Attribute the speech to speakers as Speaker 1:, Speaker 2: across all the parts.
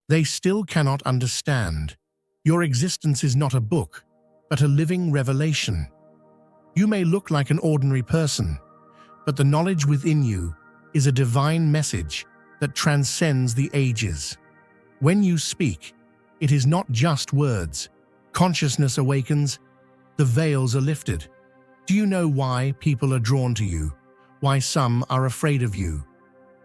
Speaker 1: They still cannot understand. Your existence is not a book, but a living revelation. You may look like an ordinary person, but the knowledge within you is a divine message that transcends the ages. When you speak, it is not just words. Consciousness awakens, the veils are lifted. Do you know why people are drawn to you? Why some are afraid of you?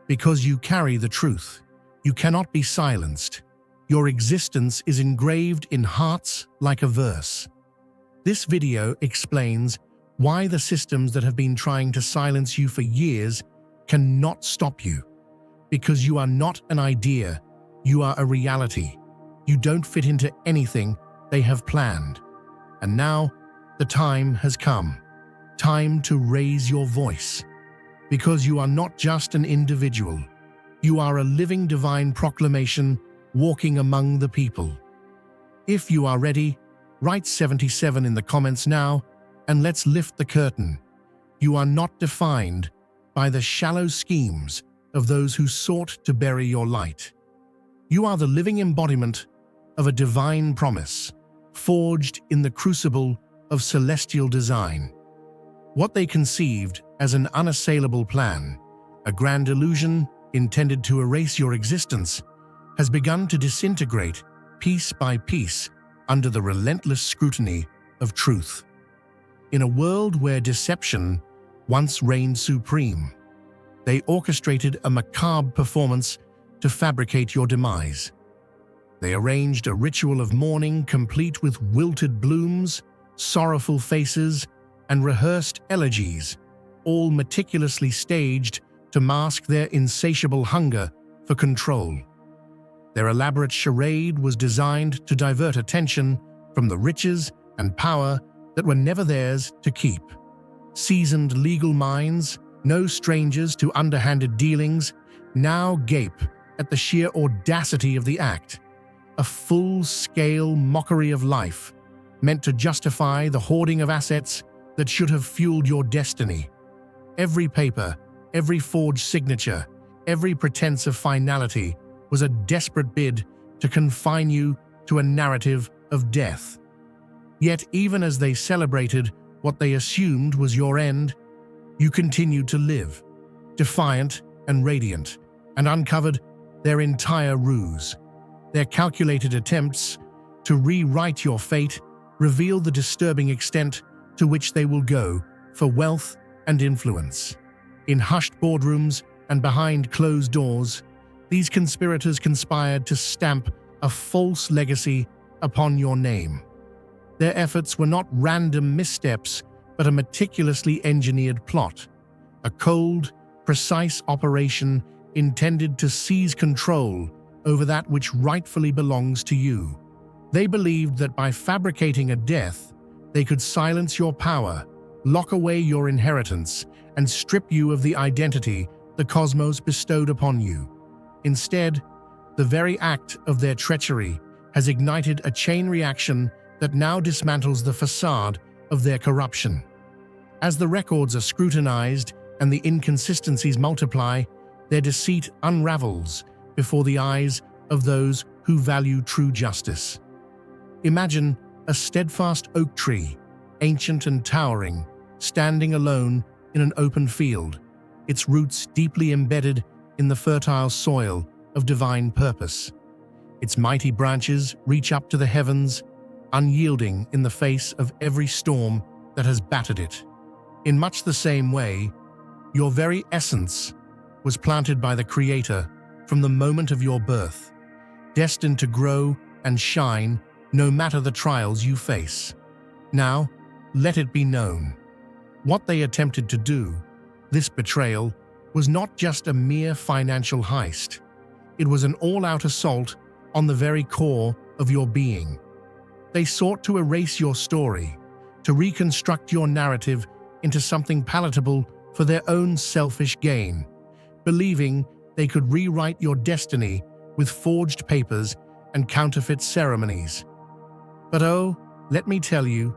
Speaker 1: Because you carry the truth. You cannot be silenced. Your existence is engraved in hearts like a verse. This video explains why the systems that have been trying to silence you for years cannot stop you. Because you are not an idea, you are a reality. You don't fit into anything they have planned. And now, the time has come. Time to raise your voice. Because you are not just an individual. You are a living divine proclamation walking among the people. If you are ready, write 77 in the comments now, and let's lift the curtain. You are not defined by the shallow schemes of those who sought to bury your light. You are the living embodiment of a divine promise, forged in the crucible of celestial design. What they conceived as an unassailable plan, a grand illusion intended to erase your existence, has begun to disintegrate piece by piece under the relentless scrutiny of truth. In a world where deception once reigned supreme, they orchestrated a macabre performance to fabricate your demise. They arranged a ritual of mourning complete with wilted blooms, sorrowful faces, and rehearsed elegies, all meticulously staged to mask their insatiable hunger for control. Their elaborate charade was designed to divert attention from the riches and power that were never theirs to keep. Seasoned legal minds, no strangers to underhanded dealings, now gape at the sheer audacity of the act, a full-scale mockery of life, meant to justify the hoarding of assets that should have fueled your destiny. Every paper, every forged signature, every pretense of finality was a desperate bid to confine you to a narrative of death. Yet even as they celebrated what they assumed was your end, you continued to live, defiant and radiant, and uncovered their entire ruse. Their calculated attempts to rewrite your fate reveal the disturbing extent to which they will go for wealth and influence. In hushed boardrooms and behind closed doors, these conspirators conspired to stamp a false legacy upon your name. Their efforts were not random missteps, but a meticulously engineered plot, a cold, precise operation intended to seize control over that which rightfully belongs to you. They believed that by fabricating a death, they could silence your power, lock away your inheritance, and strip you of the identity the cosmos bestowed upon you. Instead, the very act of their treachery has ignited a chain reaction that now dismantles the facade of their corruption. As the records are scrutinized and the inconsistencies multiply, their deceit unravels before the eyes of those who value true justice. Imagine a steadfast oak tree, ancient and towering, standing alone in an open field, its roots deeply embedded in the fertile soil of divine purpose. Its mighty branches reach up to the heavens, unyielding in the face of every storm that has battered it. In much the same way, your very essence was planted by the Creator from the moment of your birth, destined to grow and shine no matter the trials you face. Now, let it be known. What they attempted to do, this betrayal, was not just a mere financial heist. It was an all-out assault on the very core of your being. They sought to erase your story, to reconstruct your narrative into something palatable for their own selfish gain, believing they could rewrite your destiny with forged papers and counterfeit ceremonies. But oh, let me tell you,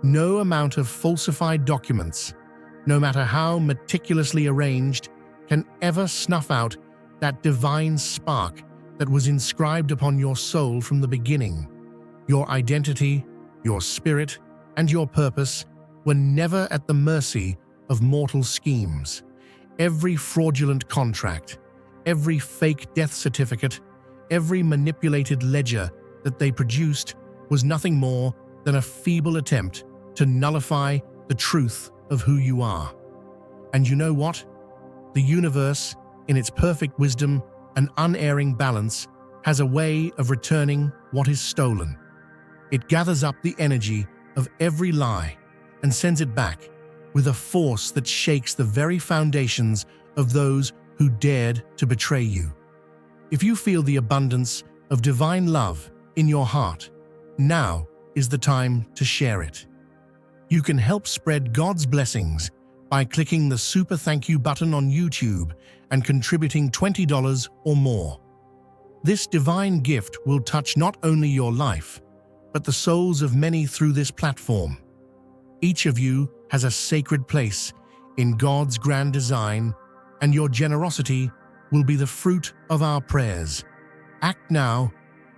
Speaker 1: no amount of falsified documents, no matter how meticulously arranged, can ever snuff out that divine spark that was inscribed upon your soul from the beginning. Your identity, your spirit, and your purpose were never at the mercy of mortal schemes. Every fraudulent contract, every fake death certificate, every manipulated ledger that they produced was nothing more than a feeble attempt to nullify the truth of who you are. And you know what? The universe, in its perfect wisdom and unerring balance, has a way of returning what is stolen. It gathers up the energy of every lie and sends it back with a force that shakes the very foundations of those who dared to betray you. If you feel the abundance of divine love in your heart, now is the time to share it. You can help spread God's blessings by clicking the Super Thank You button on YouTube and contributing $20 or more. This divine gift will touch not only your life, but the souls of many through this platform. Each of you has a sacred place in God's grand design, and your generosity will be the fruit of our prayers. Act now,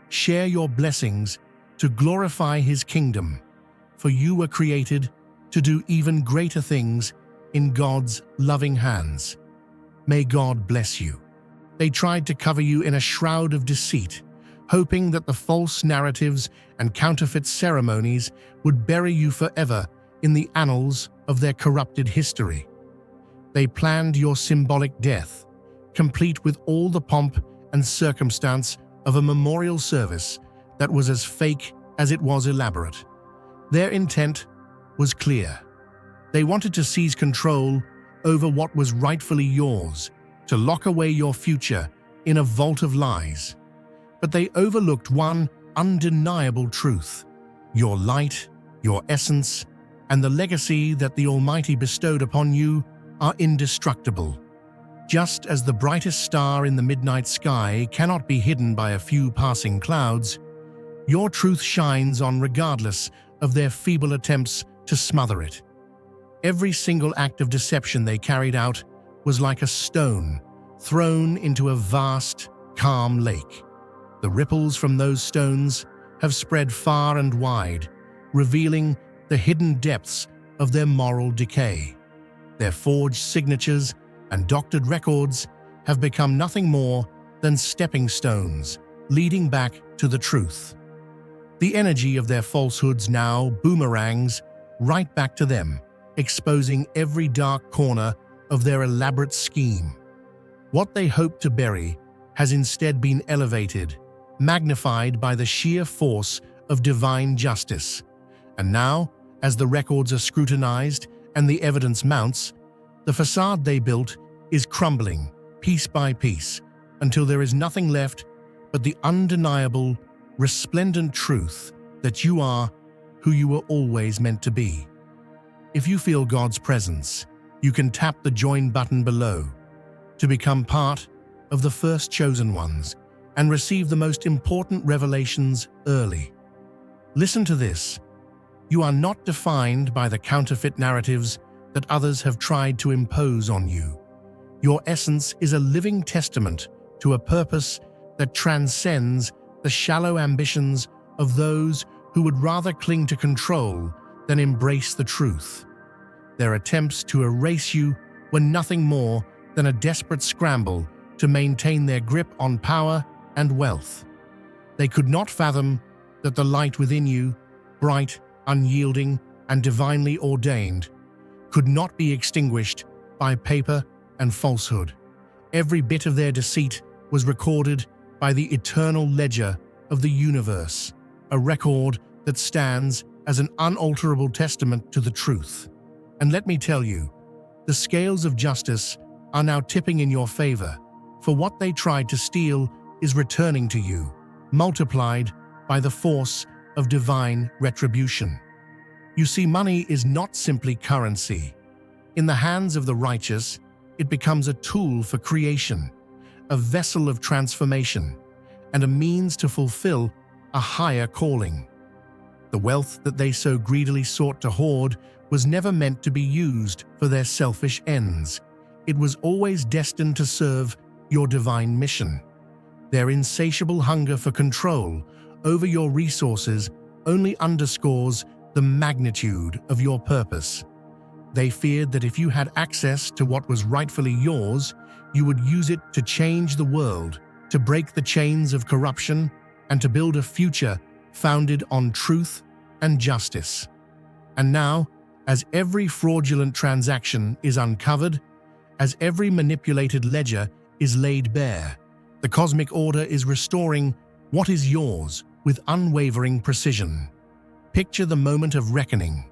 Speaker 1: share your blessings to glorify His kingdom, for you were created to do even greater things in God's loving hands. May God bless you. They tried to cover you in a shroud of deceit, hoping that the false narratives and counterfeit ceremonies would bury you forever in the annals of their corrupted history. They planned your symbolic death, complete with all the pomp and circumstance of a memorial service that was as fake as it was elaborate. Their intent was clear. They wanted to seize control over what was rightfully yours, to lock away your future in a vault of lies. But they overlooked one undeniable truth: your light, your essence, and the legacy that the Almighty bestowed upon you are indestructible. Just as the brightest star in the midnight sky cannot be hidden by a few passing clouds, your truth shines on regardless of their feeble attempts to smother it. Every single act of deception they carried out was like a stone thrown into a vast, calm lake. The ripples from those stones have spread far and wide, revealing the hidden depths of their moral decay. Their forged signatures and doctored records have become nothing more than stepping stones leading back to the truth. The energy of their falsehoods now boomerangs right back to them, exposing every dark corner of their elaborate scheme. What they hoped to bury has instead been elevated, magnified by the sheer force of divine justice. And now, as the records are scrutinized and the evidence mounts, the facade they built is crumbling piece by piece until there is nothing left but the undeniable, resplendent truth that you are who you were always meant to be. If you feel God's presence, you can tap the join button below to become part of the first chosen ones and receive the most important revelations early. Listen to this. You are not defined by the counterfeit narratives that others have tried to impose on you. Your essence is a living testament to a purpose that transcends the shallow ambitions of those who would rather cling to control than embrace the truth. Their attempts to erase you were nothing more than a desperate scramble to maintain their grip on power and wealth. They could not fathom that the light within you, bright, unyielding, and divinely ordained, could not be extinguished by paper and falsehood. Every bit of their deceit was recorded by the eternal ledger of the universe, a record that stands as an unalterable testament to the truth. And let me tell you, the scales of justice are now tipping in your favor, for what they tried to steal is returning to you, multiplied by the force of divine retribution. You see, money is not simply currency. In the hands of the righteous, it becomes a tool for creation, a vessel of transformation, and a means to fulfill a higher calling. The wealth that they so greedily sought to hoard was never meant to be used for their selfish ends. It was always destined to serve your divine mission. Their insatiable hunger for control over your resources only underscores the magnitude of your purpose. They feared that if you had access to what was rightfully yours, you would use it to change the world, to break the chains of corruption, and to build a future founded on truth and justice. And now, as every fraudulent transaction is uncovered, as every manipulated ledger is laid bare, the cosmic order is restoring what is yours with unwavering precision. Picture the moment of reckoning,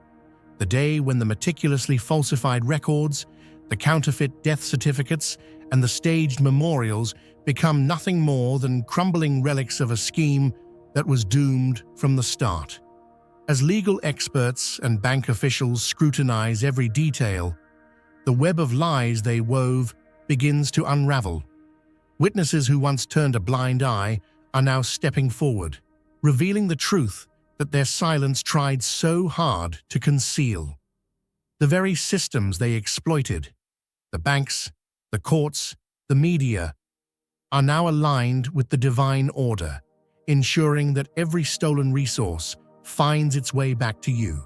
Speaker 1: the day when the meticulously falsified records, the counterfeit death certificates, and the staged memorials become nothing more than crumbling relics of a scheme that was doomed from the start. As legal experts and bank officials scrutinize every detail, the web of lies they wove begins to unravel. Witnesses who once turned a blind eye are now stepping forward, revealing the truth that their silence tried so hard to conceal. The very systems they exploited, the banks, the courts, the media, are now aligned with the divine order, ensuring that every stolen resource finds its way back to you.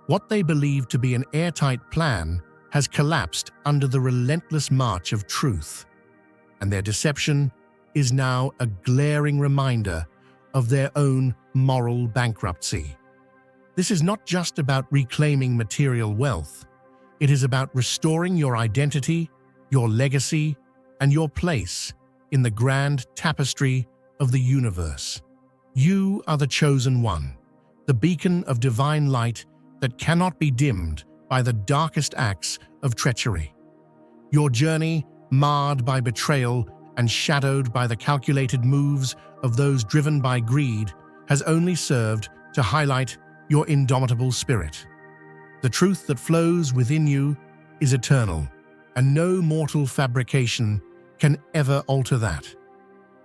Speaker 1: What they believed to be an airtight plan has collapsed under the relentless march of truth, and their deception is now a glaring reminder of their own moral bankruptcy. This is not just about reclaiming material wealth. It is about restoring your identity, your legacy, and your place in the grand tapestry of the universe. You are the chosen one, the beacon of divine light that cannot be dimmed by the darkest acts of treachery. Your journey, marred by betrayal and shadowed by the calculated moves of those driven by greed, has only served to highlight your indomitable spirit. The truth that flows within you is eternal, and no mortal fabrication can ever alter that.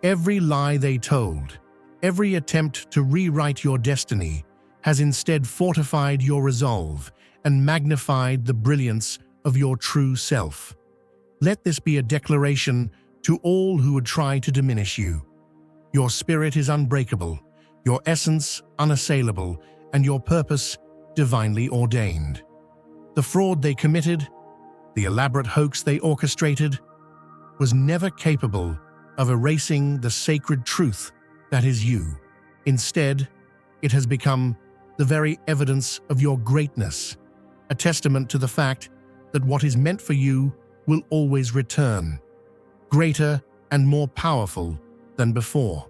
Speaker 1: Every lie they told, every attempt to rewrite your destiny, has instead fortified your resolve and magnified the brilliance of your true self. Let this be a declaration to all who would try to diminish you. Your spirit is unbreakable, your essence unassailable, and your purpose divinely ordained. The fraud they committed, the elaborate hoax they orchestrated, was never capable of erasing the sacred truth that is you. Instead, it has become the very evidence of your greatness, a testament to the fact that what is meant for you will always return, greater and more powerful than before.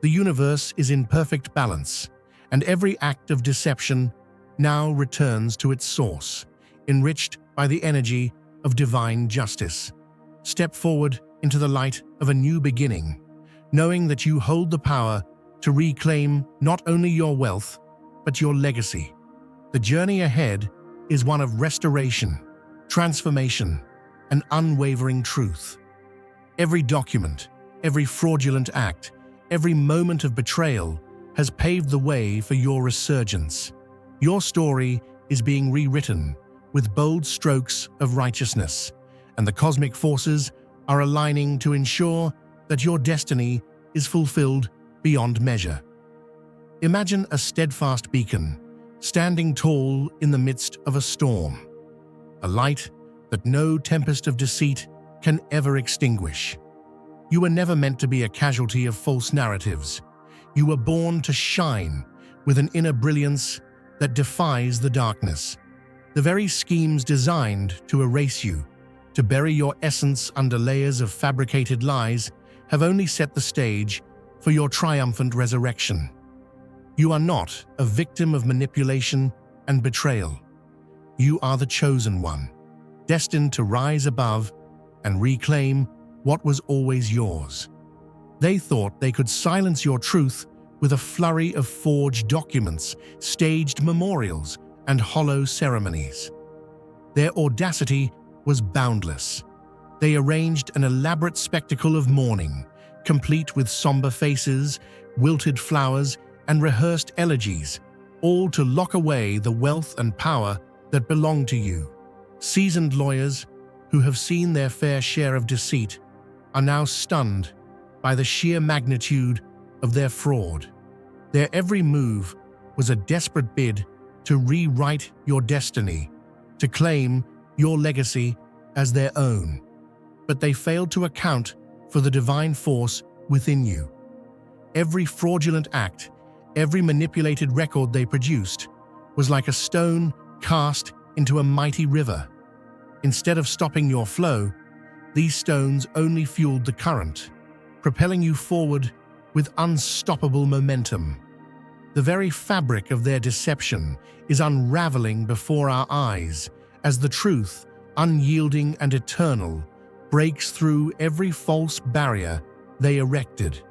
Speaker 1: The universe is in perfect balance, and every act of deception now returns to its source, enriched by the energy of divine justice. Step forward into the light of a new beginning, knowing that you hold the power to reclaim not only your wealth, but your legacy. The journey ahead is one of restoration, transformation, and unwavering truth. Every document, every fraudulent act, every moment of betrayal has paved the way for your resurgence. Your story is being rewritten with bold strokes of righteousness, and the cosmic forces are aligning to ensure that your destiny is fulfilled beyond measure. Imagine a steadfast beacon, standing tall in the midst of a storm, a light that no tempest of deceit can ever extinguish. You were never meant to be a casualty of false narratives. You were born to shine with an inner brilliance that defies the darkness. The very schemes designed to erase you, to bury your essence under layers of fabricated lies, have only set the stage for your triumphant resurrection. You are not a victim of manipulation and betrayal. You are the chosen one, destined to rise above and reclaim what was always yours. They thought they could silence your truth with a flurry of forged documents, staged memorials, and hollow ceremonies. Their audacity was boundless. They arranged an elaborate spectacle of mourning, complete with somber faces, wilted flowers, and rehearsed elegies, all to lock away the wealth and power that belonged to you. Seasoned lawyers, who have seen their fair share of deceit, are now stunned by the sheer magnitude of their fraud. Their every move was a desperate bid to rewrite your destiny, to claim your legacy as their own. But they failed to account for the divine force within you. Every fraudulent act, every manipulated record they produced, was like a stone cast into a mighty river. Instead of stopping your flow, these stones only fueled the current, propelling you forward with unstoppable momentum. The very fabric of their deception is unraveling before our eyes as the truth, unyielding and eternal, breaks through every false barrier they erected.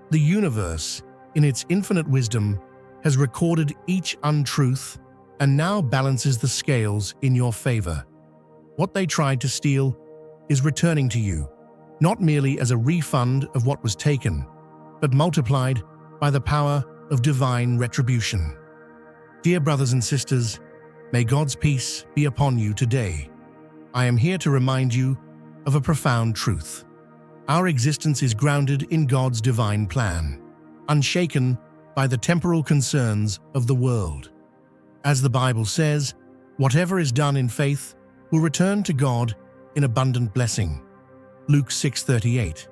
Speaker 1: The universe, in its infinite wisdom, has recorded each untruth and now balances the scales in your favor. What they tried to steal is returning to you, not merely as a refund of what was taken, but multiplied by the power of divine retribution. Dear brothers and sisters, may God's peace be upon you today. I am here to remind you of a profound truth. Our existence is grounded in God's divine plan, unshaken by the temporal concerns of the world. As the Bible says, whatever is done in faith will return to God in abundant blessing. Luke 6:38.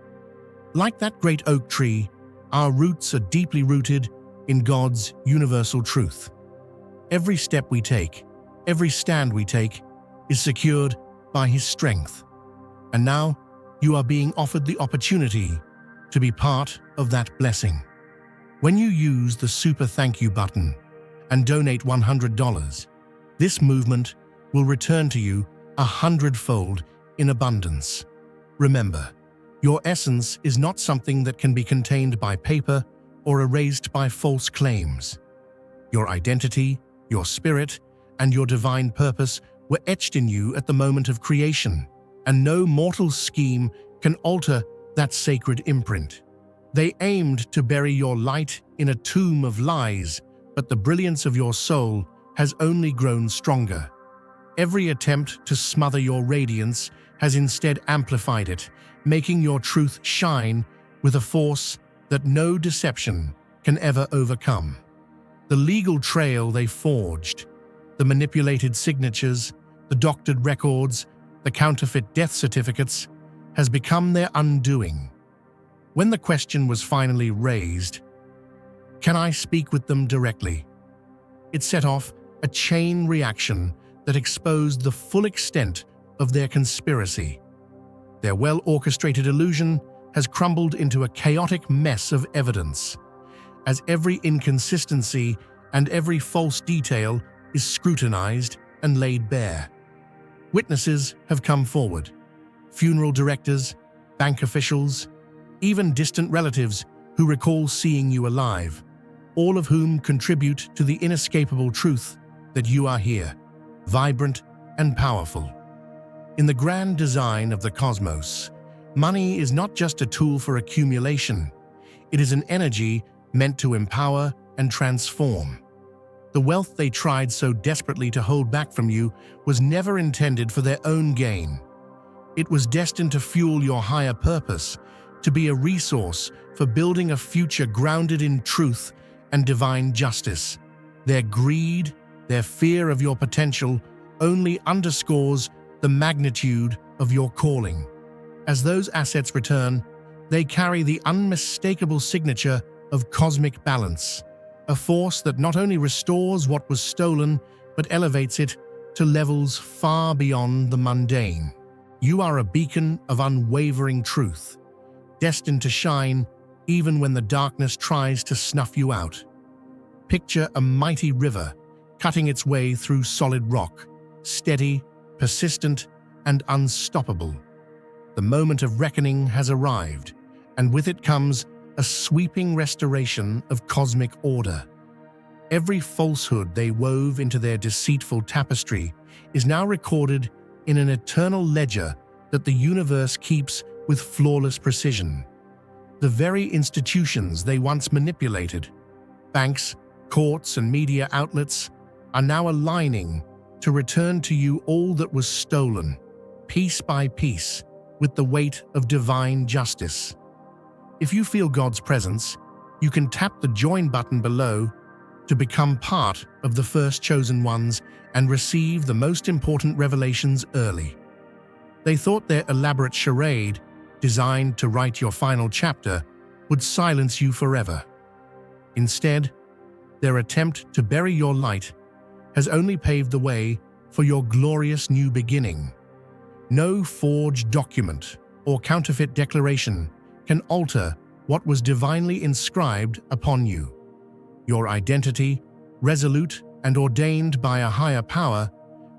Speaker 1: Like that great oak tree, our roots are deeply rooted in God's universal truth. Every step we take, every stand we take, is secured by His strength. And now, you are being offered the opportunity to be part of that blessing. When you use the Super Thank You button and donate $100, this movement will return to you 100-fold in abundance. Remember, your essence is not something that can be contained by paper or erased by false claims. Your identity, your spirit, and your divine purpose were etched in you at the moment of creation, and no mortal scheme can alter that sacred imprint. They aimed to bury your light in a tomb of lies, but the brilliance of your soul has only grown stronger. Every attempt to smother your radiance has instead amplified it, making your truth shine with a force that no deception can ever overcome. The legal trail they forged, the manipulated signatures, the doctored records, the counterfeit death certificates, has become their undoing. When the question was finally raised, "Can I speak with them directly?" it set off a chain reaction that exposed the full extent of their conspiracy. Their well-orchestrated illusion has crumbled into a chaotic mess of evidence, as every inconsistency and every false detail is scrutinized and laid bare. Witnesses have come forward, funeral directors, bank officials, even distant relatives who recall seeing you alive, all of whom contribute to the inescapable truth that you are here, vibrant and powerful. In the grand design of the cosmos, money is not just a tool for accumulation, it is an energy meant to empower and transform. The wealth they tried so desperately to hold back from you was never intended for their own gain. It was destined to fuel your higher purpose, to be a resource for building a future grounded in truth and divine justice. Their greed, their fear of your potential, only underscores the magnitude of your calling. As those assets return, they carry the unmistakable signature of cosmic balance, a force that not only restores what was stolen, but elevates it to levels far beyond the mundane. You are a beacon of unwavering truth, destined to shine even when the darkness tries to snuff you out. Picture a mighty river cutting its way through solid rock, steady, persistent, and unstoppable. The moment of reckoning has arrived, and with it comes a sweeping restoration of cosmic order. Every falsehood they wove into their deceitful tapestry is now recorded in an eternal ledger that the universe keeps with flawless precision. The very institutions they once manipulated, banks, courts, and media outlets, are now aligning to return to you all that was stolen, piece by piece, with the weight of divine justice. If you feel God's presence, you can tap the join button below to become part of the first chosen ones and receive the most important revelations early. They thought their elaborate charade, designed to write your final chapter, would silence you forever. Instead, their attempt to bury your light has only paved the way for your glorious new beginning. No forged document or counterfeit declaration can alter what was divinely inscribed upon you. Your identity, resolute and ordained by a higher power,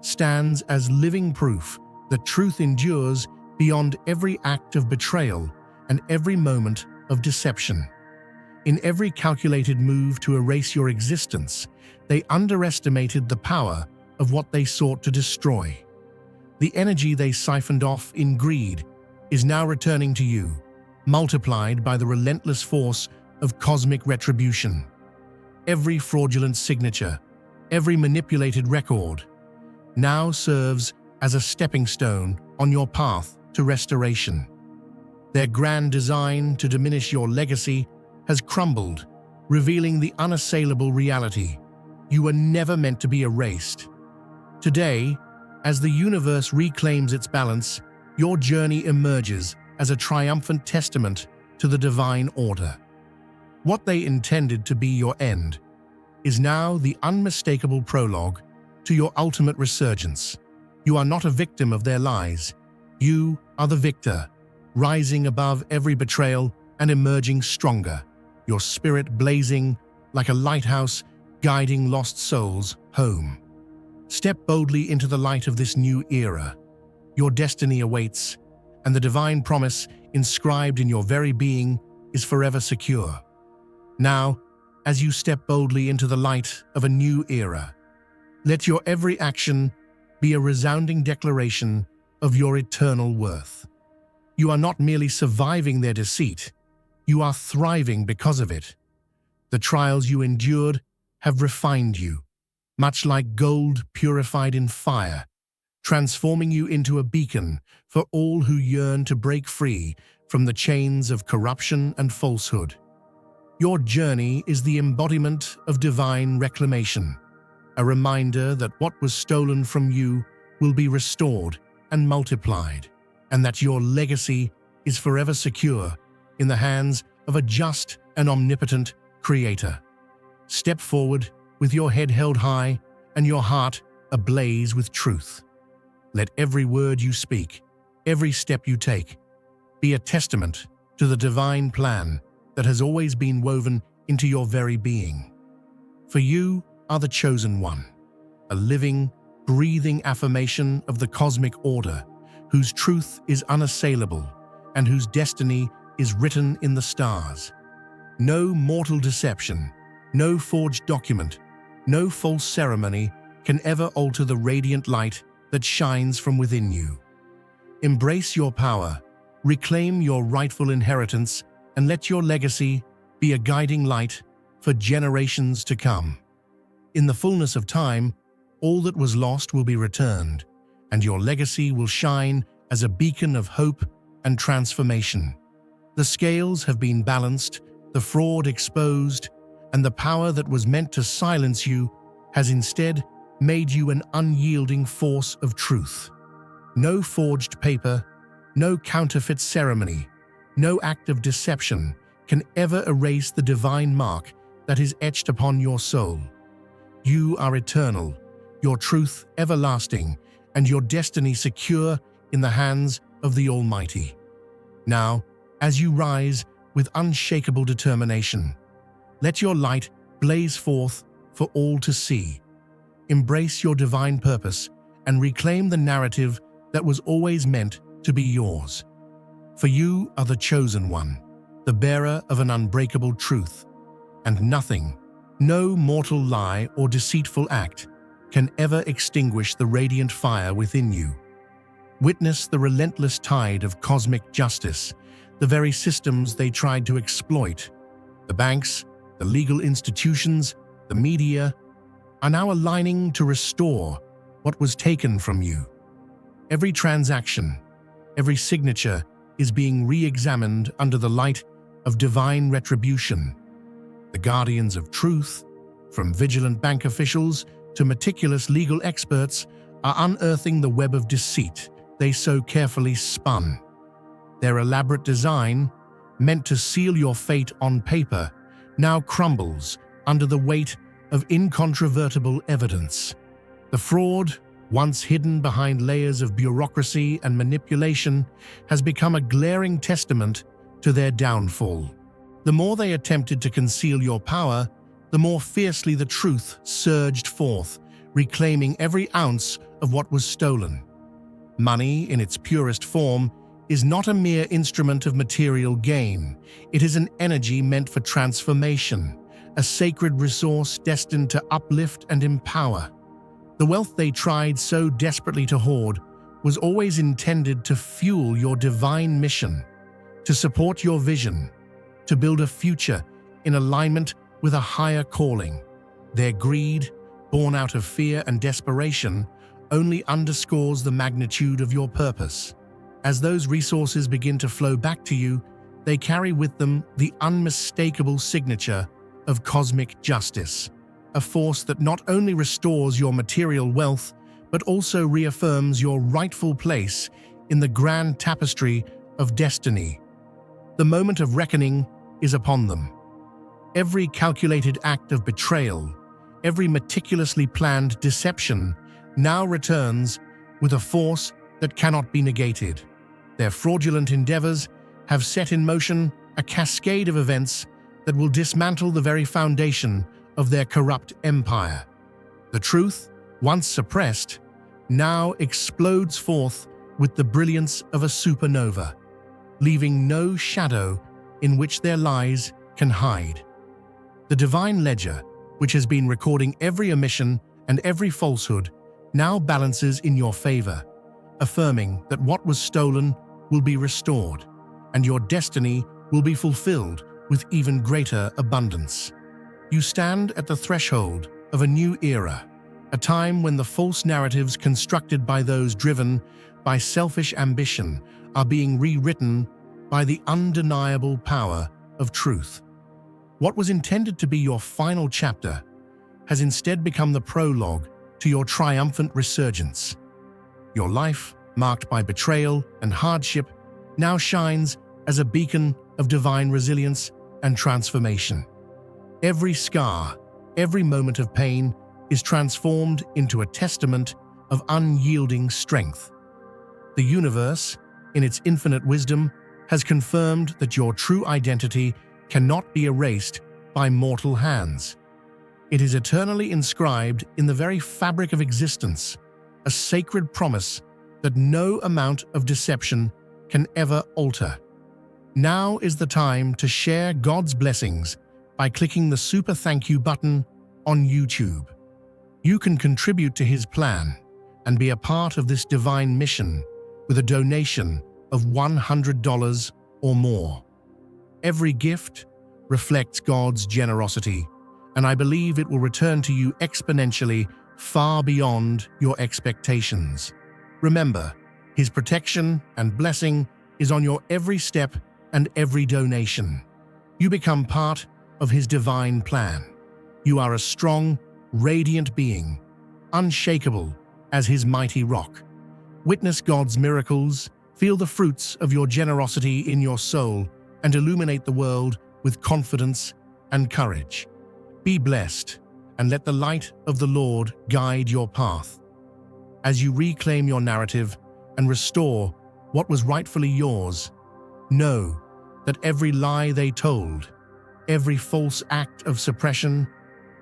Speaker 1: stands as living proof that truth endures beyond every act of betrayal and every moment of deception. In every calculated move to erase your existence, they underestimated the power of what they sought to destroy. The energy they siphoned off in greed is now returning to you, multiplied by the relentless force of cosmic retribution. Every fraudulent signature, every manipulated record, now serves as a stepping stone on your path to restoration. Their grand design to diminish your legacy has crumbled, revealing the unassailable reality: you were never meant to be erased. Today, as the universe reclaims its balance, your journey emerges as a triumphant testament to the divine order. What they intended to be your end is now the unmistakable prologue to your ultimate resurgence. You are not a victim of their lies. You are the victor, rising above every betrayal and emerging stronger, your spirit blazing like a lighthouse guiding lost souls home. Step boldly into the light of this new era. Your destiny awaits, and the divine promise inscribed in your very being is forever secure. Now, as you step boldly into the light of a new era, let your every action be a resounding declaration of your eternal worth. You are not merely surviving their deceit, you are thriving because of it. The trials you endured have refined you, much like gold purified in fire, transforming you into a beacon for all who yearn to break free from the chains of corruption and falsehood. Your journey is the embodiment of divine reclamation, a reminder that what was stolen from you will be restored and multiplied, and that your legacy is forever secure in the hands of a just and omnipotent Creator. Step forward with your head held high and your heart ablaze with truth. Let every word you speak, every step you take, be a testament to the divine plan that has always been woven into your very being. For you are the chosen one, a living, breathing affirmation of the cosmic order, whose truth is unassailable and whose destiny is written in the stars. No mortal deception, no forged document, no false ceremony can ever alter the radiant light that shines from within you. Embrace your power, reclaim your rightful inheritance, and let your legacy be a guiding light for generations to come. In the fullness of time, all that was lost will be returned, and your legacy will shine as a beacon of hope and transformation. The scales have been balanced, the fraud exposed, and the power that was meant to silence you has instead made you an unyielding force of truth. No forged paper, no counterfeit ceremony, no act of deception can ever erase the divine mark that is etched upon your soul. You are eternal, your truth everlasting, and your destiny secure in the hands of the Almighty. Now, as you rise with unshakable determination, let your light blaze forth for all to see. Embrace your divine purpose and reclaim the narrative that was always meant to be yours. For you are the chosen one, the bearer of an unbreakable truth, and nothing, no mortal lie or deceitful act, can ever extinguish the radiant fire within you. Witness the relentless tide of cosmic justice, the very systems they tried to exploit. The banks, the legal institutions, the media, are now aligning to restore what was taken from you. Every transaction, every signature is being re-examined under the light of divine retribution. The guardians of truth, from vigilant bank officials to meticulous legal experts, are unearthing the web of deceit they so carefully spun. Their elaborate design, meant to seal your fate on paper, now crumbles under the weight of incontrovertible evidence. The fraud, once hidden behind layers of bureaucracy and manipulation, has become a glaring testament to their downfall. The more they attempted to conceal your power, the more fiercely the truth surged forth, reclaiming every ounce of what was stolen. Money, in its purest form, is not a mere instrument of material gain. It is an energy meant for transformation, a sacred resource destined to uplift and empower. The wealth they tried so desperately to hoard was always intended to fuel your divine mission, to support your vision, to build a future in alignment with a higher calling. Their greed, born out of fear and desperation, only underscores the magnitude of your purpose. As those resources begin to flow back to you, they carry with them the unmistakable signature of cosmic justice, a force that not only restores your material wealth, but also reaffirms your rightful place in the grand tapestry of destiny. The moment of reckoning is upon them. Every calculated act of betrayal, every meticulously planned deception, now returns with a force that cannot be negated. Their fraudulent endeavors have set in motion a cascade of events that will dismantle the very foundation of their corrupt empire. The truth, once suppressed, now explodes forth with the brilliance of a supernova, leaving no shadow in which their lies can hide. The divine ledger, which has been recording every omission and every falsehood, now balances in your favor, affirming that what was stolen will be restored, and your destiny will be fulfilled with even greater abundance. You stand at the threshold of a new era, a time when the false narratives constructed by those driven by selfish ambition are being rewritten by the undeniable power of truth. What was intended to be your final chapter has instead become the prologue to your triumphant resurgence. Your life, marked by betrayal and hardship, now shines as a beacon of divine resilience and transformation. Every scar, every moment of pain is transformed into a testament of unyielding strength. The universe, in its infinite wisdom, has confirmed that your true identity cannot be erased by mortal hands. It is eternally inscribed in the very fabric of existence, a sacred promise that no amount of deception can ever alter. Now is the time to share God's blessings by clicking the super thank you button on YouTube. You can contribute to His plan and be a part of this divine mission with a donation of $100 or more. Every gift reflects God's generosity, and I believe it will return to you exponentially far beyond your expectations. Remember, His protection and blessing is on your every step and every donation. You become part of His divine plan. You are a strong, radiant being, unshakable as His mighty rock. Witness God's miracles, feel the fruits of your generosity in your soul, and illuminate the world with confidence and courage. Be blessed, and let the light of the Lord guide your path. As you reclaim your narrative and restore what was rightfully yours, know that every lie they told, every false act of suppression,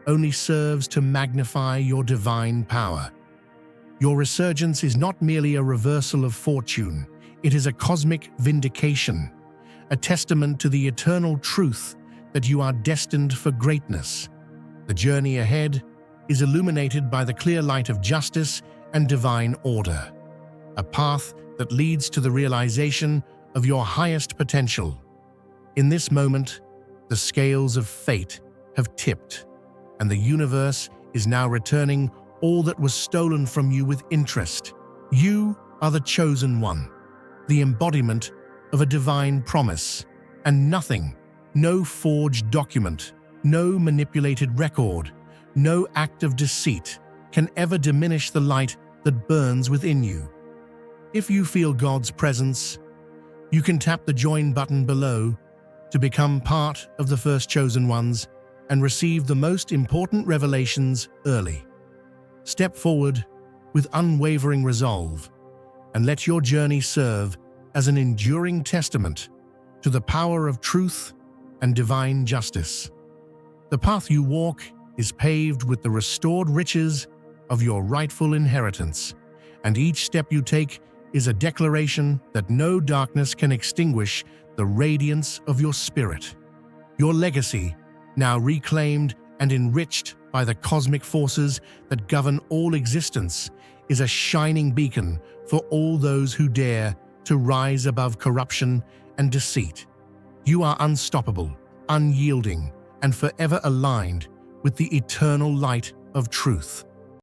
Speaker 1: only serves to magnify your divine power. Your resurgence is not merely a reversal of fortune, it is a cosmic vindication, a testament to the eternal truth that you are destined for greatness. The journey ahead is illuminated by the clear light of justice and divine order, a path that leads to the realization of your highest potential. In this moment, the scales of fate have tipped, and the universe is now returning all that was stolen from you with interest. You are the chosen one, the embodiment of a divine promise, and nothing No forged document, no manipulated record, no act of deceit can ever diminish the light that burns within you. If you feel God's presence, you can tap the join button below to become part of the first chosen ones and receive the most important revelations early. Step forward with unwavering resolve and let your journey serve as an enduring testament to the power of truth and divine justice. The path you walk is paved with the restored riches of your rightful inheritance, and each step you take is a declaration that no darkness can extinguish the radiance of your spirit. Your legacy, now reclaimed and enriched by the cosmic forces that govern all existence, is a shining beacon for all those who dare to rise above corruption and deceit. You are unstoppable, unyielding, and forever aligned with the eternal light of truth.